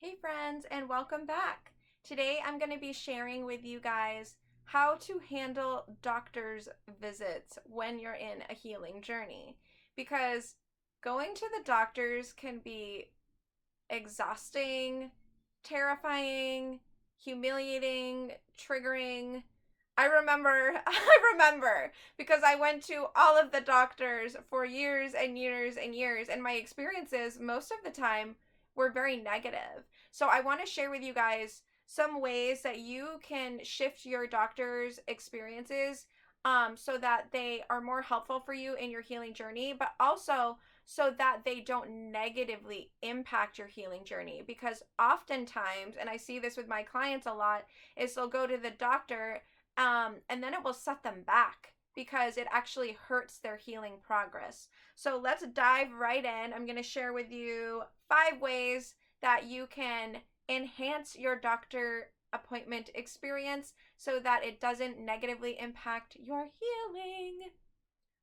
Hey friends, and welcome back. Today I'm going to be sharing with you guys how to handle doctor's visits when you're in a healing journey. Because going to the doctors can be exhausting, terrifying, humiliating, triggering. I remember because I went to all of the doctors for years and years and years, and my experiences most of the time were very negative. So I want to share with you guys some ways that you can shift your doctor's experiences so that they are more helpful for you in your healing journey, but also so that they don't negatively impact your healing journey. Because oftentimes, and I see this with my clients a lot, is they'll go to the doctor and then it will set them back because it actually hurts their healing progress. So let's dive right in. I'm going to share with you 5 ways that you can enhance your doctor appointment experience so that it doesn't negatively impact your healing.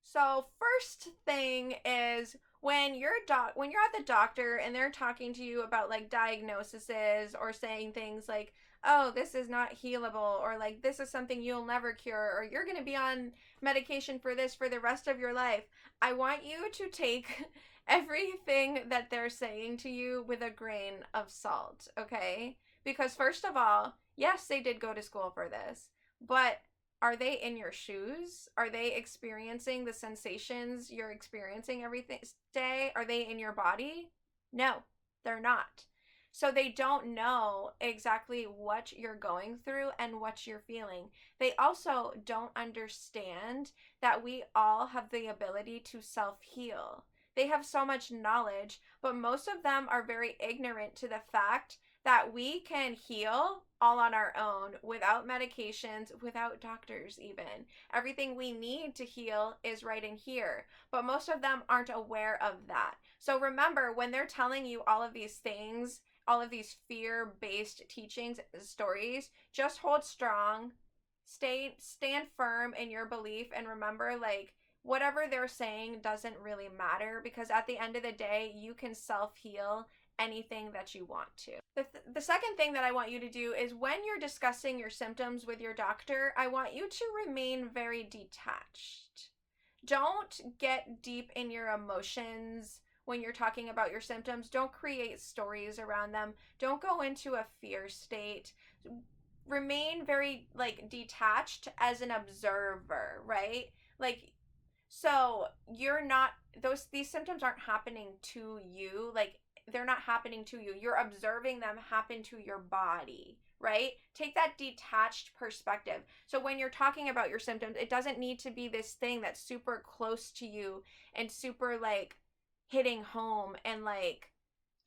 So first thing is when you're at the doctor and they're talking to you about like diagnoses or saying things like, "Oh, this is not healable," or like, "This is something you'll never cure," or "You're going to be on medication for this for the rest of your life." I want you to take everything that they're saying to you with a grain of salt, okay? Because first of all, yes, they did go to school for this, but are they in your shoes? Are they experiencing the sensations you're experiencing every day? Are they in your body? No, they're not. So they don't know exactly what you're going through and what you're feeling. They also don't understand that we all have the ability to self heal. They have so much knowledge, but most of them are very ignorant to the fact that we can heal all on our own without medications, without doctors, even. Everything we need to heal is right in here. But most of them aren't aware of that. So remember, when they're telling you all of these things, all of these fear based teachings, stories, just hold strong, stand firm in your belief, and remember, like, whatever they're saying doesn't really matter because at the end of the day, you can self heal anything that you want to. The second thing that I want you to do is when you're discussing your symptoms with your doctor, I want you to remain very detached. Don't get deep in your emotions when you're talking about your symptoms. Don't create stories around them. Don't go into a fear state. Remain very like detached as an observer, right? Like, so you're not, these symptoms aren't happening to you. Like, they're not happening to you. You're observing them happen to your body, right? Take that detached perspective. So when you're talking about your symptoms, it doesn't need to be this thing that's super close to you and super like hitting home and like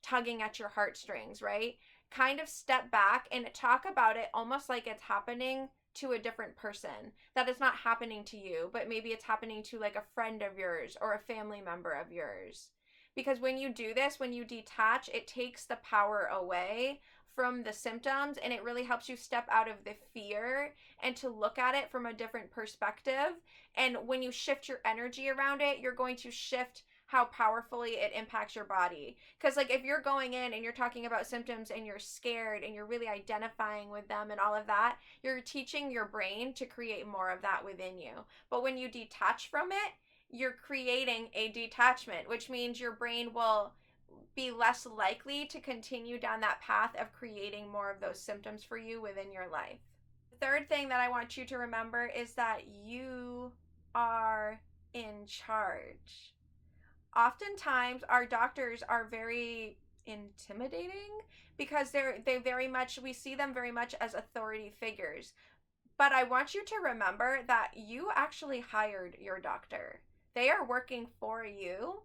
tugging at your heartstrings, right? Kind of step back and talk about it almost like it's happening to a different person, that it's not happening to you, but maybe it's happening to like a friend of yours or a family member of yours. Because when you do this, when you detach, it takes the power away from the symptoms and it really helps you step out of the fear and to look at it from a different perspective. And when you shift your energy around it, you're going to shift how powerfully it impacts your body. Because like if you're going in and you're talking about symptoms and you're scared and you're really identifying with them and all of that, you're teaching your brain to create more of that within you. But when you detach from it, you're creating a detachment, which means your brain will be less likely to continue down that path of creating more of those symptoms for you within your life. The third thing that I want you to remember is that you are in charge. Oftentimes our doctors are very intimidating because they very much, we see them very much as authority figures. But I want you to remember that you actually hired your doctor. They are working for you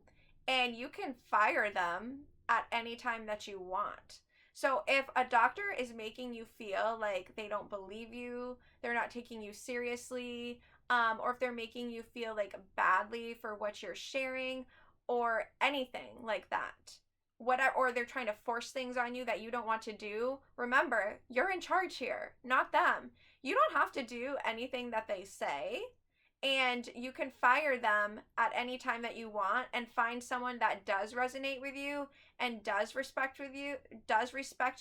and you can fire them at any time that you want. So if a doctor is making you feel like they don't believe you, they're not taking you seriously, or if they're making you feel like badly for what you're sharing, or anything like that, whatever, or they're trying to force things on you that you don't want to do, remember, you're in charge here, not them. You don't have to do anything that they say, and you can fire them at any time that you want and find someone that does resonate with you and does respect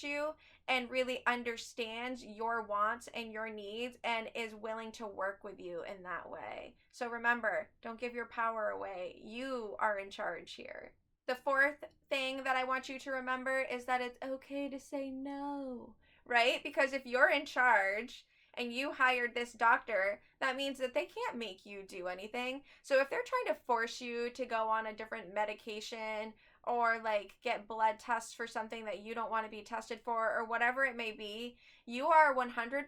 you and really understands your wants and your needs and is willing to work with you in that way. So remember, don't give your power away. You are in charge here. The fourth thing that I want you to remember is that it's okay to say no, right? Because if you're in charge and you hired this doctor, that means that they can't make you do anything. So if they're trying to force you to go on a different medication or like get blood tests for something that you don't want to be tested for or whatever it may be, you are 100%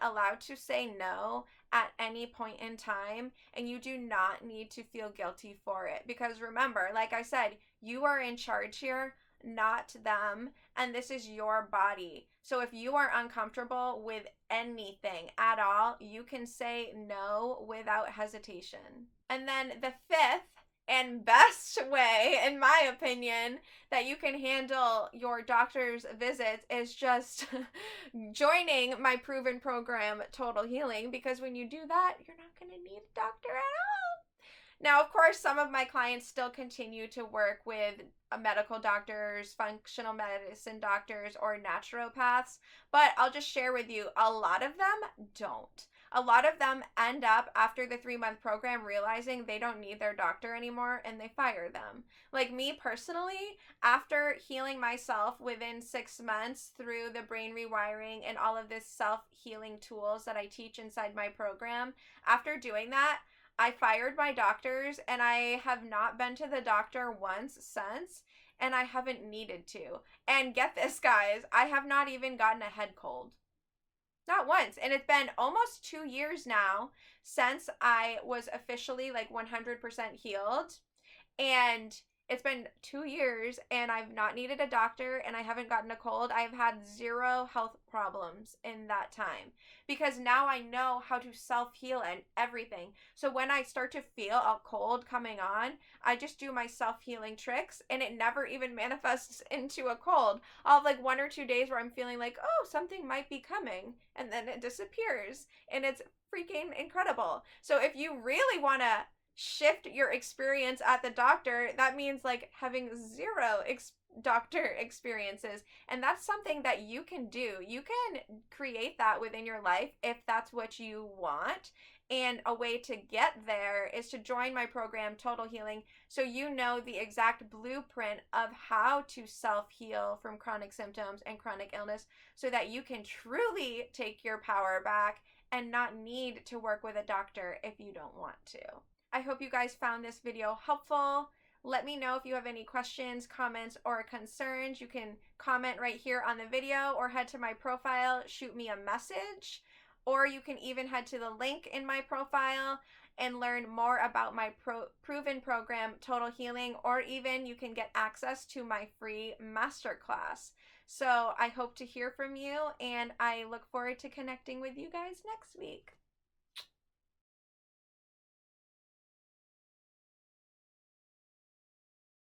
allowed to say no at any point in time, and you do not need to feel guilty for it. Because remember, like I said, you are in charge here, not them, and this is your body. So if you are uncomfortable with anything at all, you can say no without hesitation. And then the fifth and best way, in my opinion, that you can handle your doctor's visits is just joining my proven program, Total Healing, because when you do that, you're not going to need a doctor at all. Now, of course, some of my clients still continue to work with medical doctors, functional medicine doctors, or naturopaths, but I'll just share with you, a lot of them don't. A lot of them end up after the 3-month program realizing they don't need their doctor anymore and they fire them. Like me personally, after healing myself within 6 months through the brain rewiring and all of this self-healing tools that I teach inside my program, after doing that, I fired my doctors and I have not been to the doctor once since, and I haven't needed to. And get this, guys, I have not even gotten a head cold. Not once. And it's been almost 2 years now since I was officially like 100% healed. And it's been 2 years and I've not needed a doctor and I haven't gotten a cold. I've had 0 health problems in that time because now I know how to self-heal and everything. So when I start to feel a cold coming on, I just do my self-healing tricks and it never even manifests into a cold. I'll have like 1 or 2 days where I'm feeling like, oh, something might be coming, and then it disappears and it's freaking incredible. So if you really want to shift your experience at the doctor, that means like having 0 doctor experiences, and that's something that you can do. You can create that within your life if that's what you want. And a way to get there is to join my program, Total Healing, so you know the exact blueprint of how to self-heal from chronic symptoms and chronic illness so that you can truly take your power back and not need to work with a doctor if you don't want to. I hope you guys found this video helpful. Let me know if you have any questions, comments, or concerns. You can comment right here on the video or head to my profile, shoot me a message, or you can even head to the link in my profile and learn more about my proven program, Total Healing, or even you can get access to my free masterclass. So I hope to hear from you, and I look forward to connecting with you guys next week.